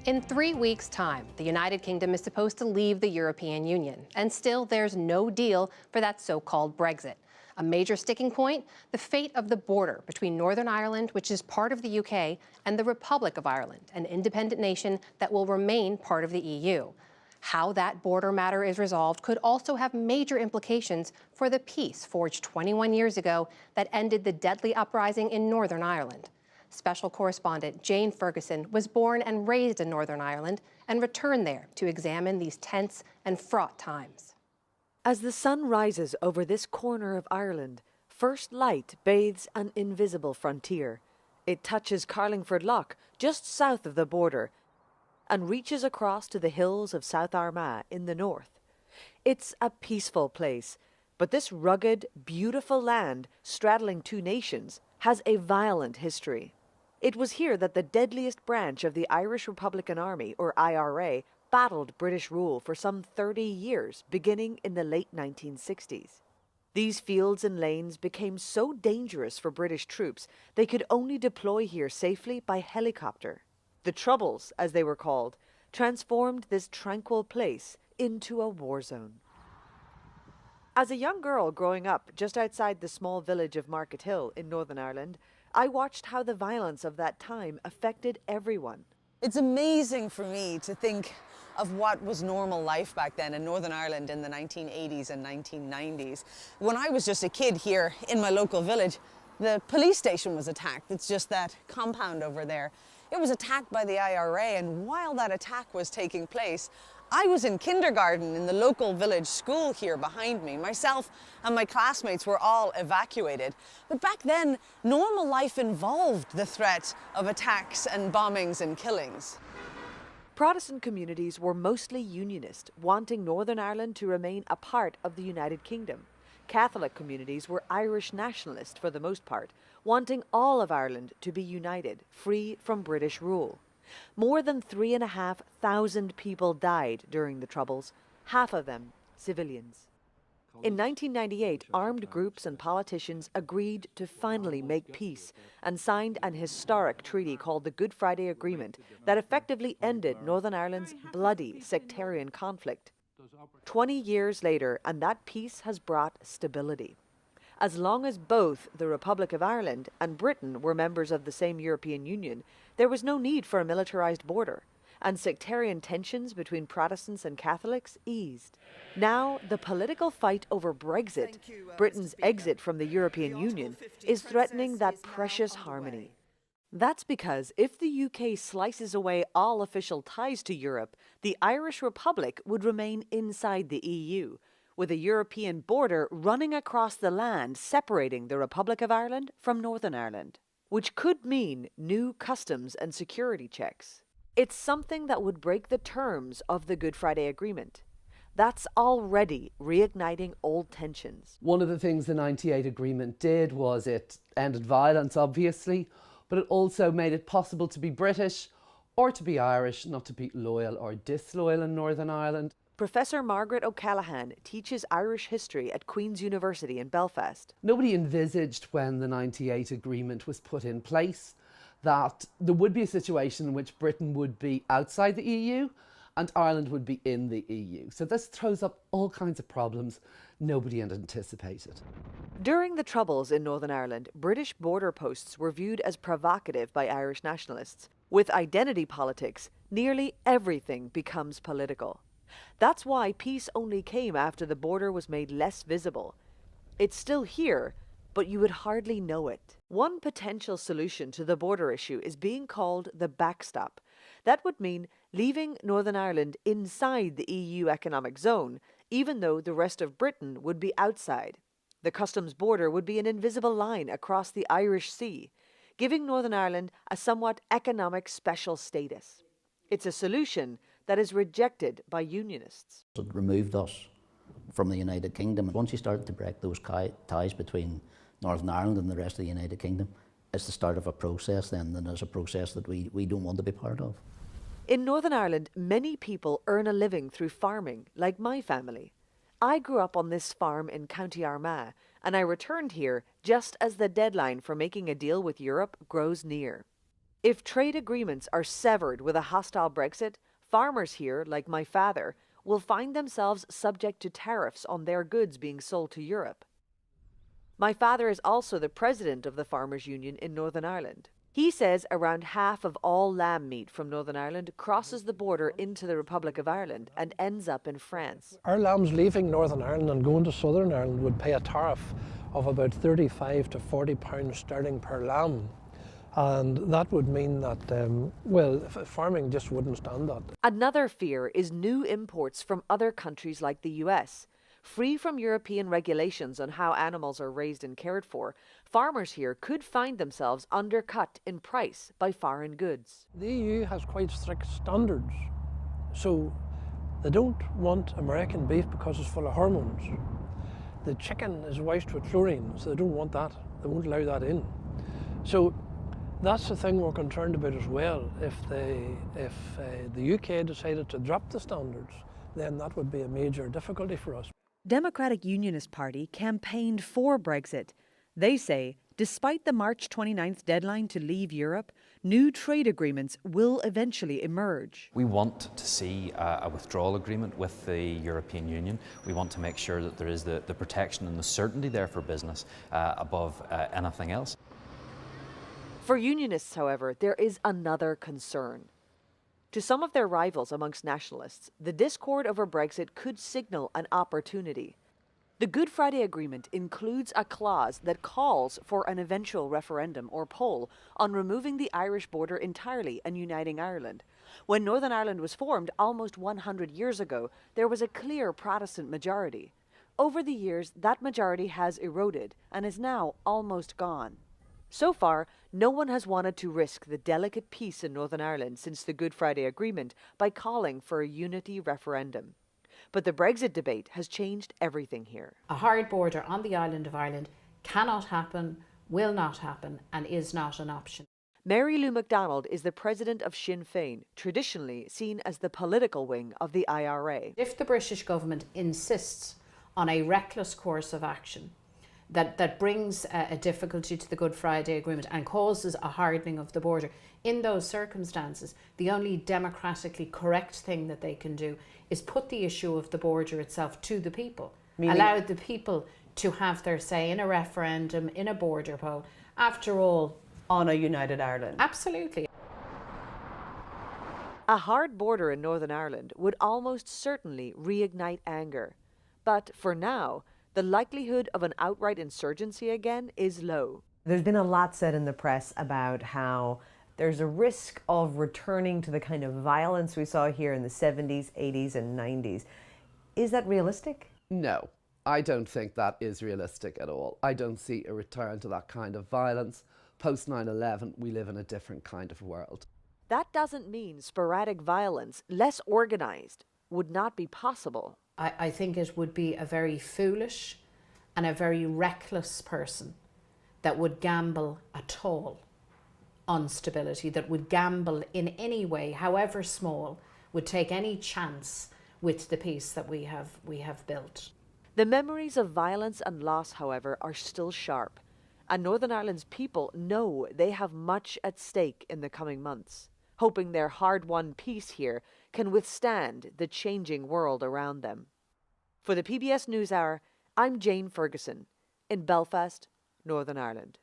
In 3 weeks' time, the United Kingdom is supposed to leave the European Union, and still there's no deal for that so-called Brexit. A major sticking point, the fate of the border between Northern Ireland, which is part of the UK, and the Republic of Ireland, an independent nation that will remain part of the EU. How that border matter is resolved could also have major implications for the peace forged 21 years ago that ended the deadly uprising in Northern Ireland. Special correspondent Jane Ferguson was born and raised in Northern Ireland and returned there to examine these tense and fraught times. As the sun rises over this corner of Ireland, first light bathes an invisible frontier. It touches Carlingford Lough, just south of the border, and reaches across to the hills of South Armagh in the north. It's a peaceful place, but this rugged, beautiful land, straddling two nations, has a violent history. It was here that the deadliest branch of the Irish Republican Army, or IRA, battled British rule for some 30 years, beginning in the late 1960s. These fields and lanes became so dangerous for British troops they could only deploy here safely by helicopter. The Troubles, as they were called, transformed this tranquil place into a war zone. As a young girl growing up just outside the small village of Market Hill in Northern Ireland, I watched how the violence of that time affected everyone. It's amazing for me to think of what was normal life back then in Northern Ireland in the 1980s and 1990s. When I was just a kid here in my local village, the police station was attacked. It's just that compound over there. It was attacked by the IRA, and while that attack was taking place, I was in kindergarten in the local village school here behind me. Myself and my classmates were all evacuated. But back then, normal life involved the threat of attacks and bombings and killings. Protestant communities were mostly unionist, wanting Northern Ireland to remain a part of the United Kingdom. Catholic communities were Irish nationalist for the most part, wanting all of Ireland to be united, free from British rule. More than 3,500 people died during the Troubles, half of them civilians. In 1998, armed groups and politicians agreed to finally make peace and signed an historic treaty called the Good Friday Agreement that effectively ended Northern Ireland's bloody sectarian conflict. 20 years later, and that peace has brought stability. As long as both the Republic of Ireland and Britain were members of the same European Union, there was no need for a militarized border, and sectarian tensions between Protestants and Catholics eased. Now, the political fight over Brexit, Britain's exit from the European Union, is threatening that precious harmony. That's because if the UK slices away all official ties to Europe, the Irish Republic would remain inside the EU, with a European border running across the land separating the Republic of Ireland from Northern Ireland, which could mean new customs and security checks. It's something that would break the terms of the Good Friday Agreement. That's already reigniting old tensions. One of the things the 98 agreement did was it ended violence, obviously, but it also made it possible to be British or to be Irish, not to be loyal or disloyal in Northern Ireland. Professor Margaret O'Callaghan teaches Irish history at Queen's University in Belfast. Nobody envisaged when the 98 agreement was put in place that there would be a situation in which Britain would be outside the EU and Ireland would be in the EU. So this throws up all kinds of problems nobody had anticipated. During the Troubles in Northern Ireland, British border posts were viewed as provocative by Irish nationalists. With identity politics, nearly everything becomes political. That's why peace only came after the border was made less visible. It's still here, but you would hardly know it. One potential solution to the border issue is being called the backstop. That would mean leaving Northern Ireland inside the EU economic zone, even though the rest of Britain would be outside. The customs border would be an invisible line across the Irish Sea, giving Northern Ireland a somewhat economic special status. It's a solution that is rejected by unionists. It removed us from the United Kingdom. Once you start to break those ties between Northern Ireland and the rest of the United Kingdom, it's the start of a process then, and it's a process that we don't want to be part of. In Northern Ireland, many people earn a living through farming, like my family. I grew up on this farm in County Armagh, and I returned here just as the deadline for making a deal with Europe grows near. If trade agreements are severed with a hostile Brexit, farmers here, like my father, will find themselves subject to tariffs on their goods being sold to Europe. My father is also the president of the Farmers' Union in Northern Ireland. He says around half of all lamb meat from Northern Ireland crosses the border into the Republic of Ireland and ends up in France. Our lambs leaving Northern Ireland and going to Southern Ireland would pay a tariff of about 35 to 40 pounds sterling per lamb. And that would mean that, farming just wouldn't stand that. Another fear is new imports from other countries like the US. Free from European regulations on how animals are raised and cared for, farmers here could find themselves undercut in price by foreign goods. The EU has quite strict standards, so they don't want American beef because it's full of hormones. The chicken is washed with chlorine, so they don't want that. They won't allow that in. So that's the thing we're concerned about as well. If the UK decided to drop the standards, then that would be a major difficulty for us. Democratic Unionist Party campaigned for Brexit. They say, despite the March 29th deadline to leave Europe, new trade agreements will eventually emerge. We want to see a withdrawal agreement with the European Union. We want to make sure that there is the protection and the certainty there for business above anything else. For Unionists, however, there is another concern. To some of their rivals amongst nationalists, the discord over Brexit could signal an opportunity. The Good Friday Agreement includes a clause that calls for an eventual referendum or poll on removing the Irish border entirely and uniting Ireland. When Northern Ireland was formed almost 100 years ago, there was a clear Protestant majority. Over the years, that majority has eroded and is now almost gone. So far, no one has wanted to risk the delicate peace in Northern Ireland since the Good Friday Agreement by calling for a unity referendum. But the Brexit debate has changed everything here. A hard border on the island of Ireland cannot happen, will not happen, and is not an option. Mary Lou MacDonald is the president of Sinn Féin, traditionally seen as the political wing of the IRA. If the British government insists on a reckless course of action that brings a difficulty to the Good Friday Agreement and causes a hardening of the border, in those circumstances, the only democratically correct thing that they can do is put the issue of the border itself to the people. Allow the people to have their say in a referendum, in a border poll. After all, on a united Ireland. Absolutely. A hard border in Northern Ireland would almost certainly reignite anger. But for now, the likelihood of an outright insurgency again is low. There's been a lot said in the press about how there's a risk of returning to the kind of violence we saw here in the 70s, 80s, and 90s. Is that realistic? No, I don't think that is realistic at all. I don't see a return to that kind of violence. Post 9/11, we live in a different kind of world. That doesn't mean sporadic violence, less organized, would not be possible. I think it would be a very foolish and a very reckless person that would gamble at all on stability, that would gamble in any way, however small, would take any chance with the peace that we have built. The memories of violence and loss, however, are still sharp, and Northern Ireland's people know they have much at stake in the coming months, hoping their hard-won peace here can withstand the changing world around them. For the PBS NewsHour, I'm Jane Ferguson in Belfast, Northern Ireland.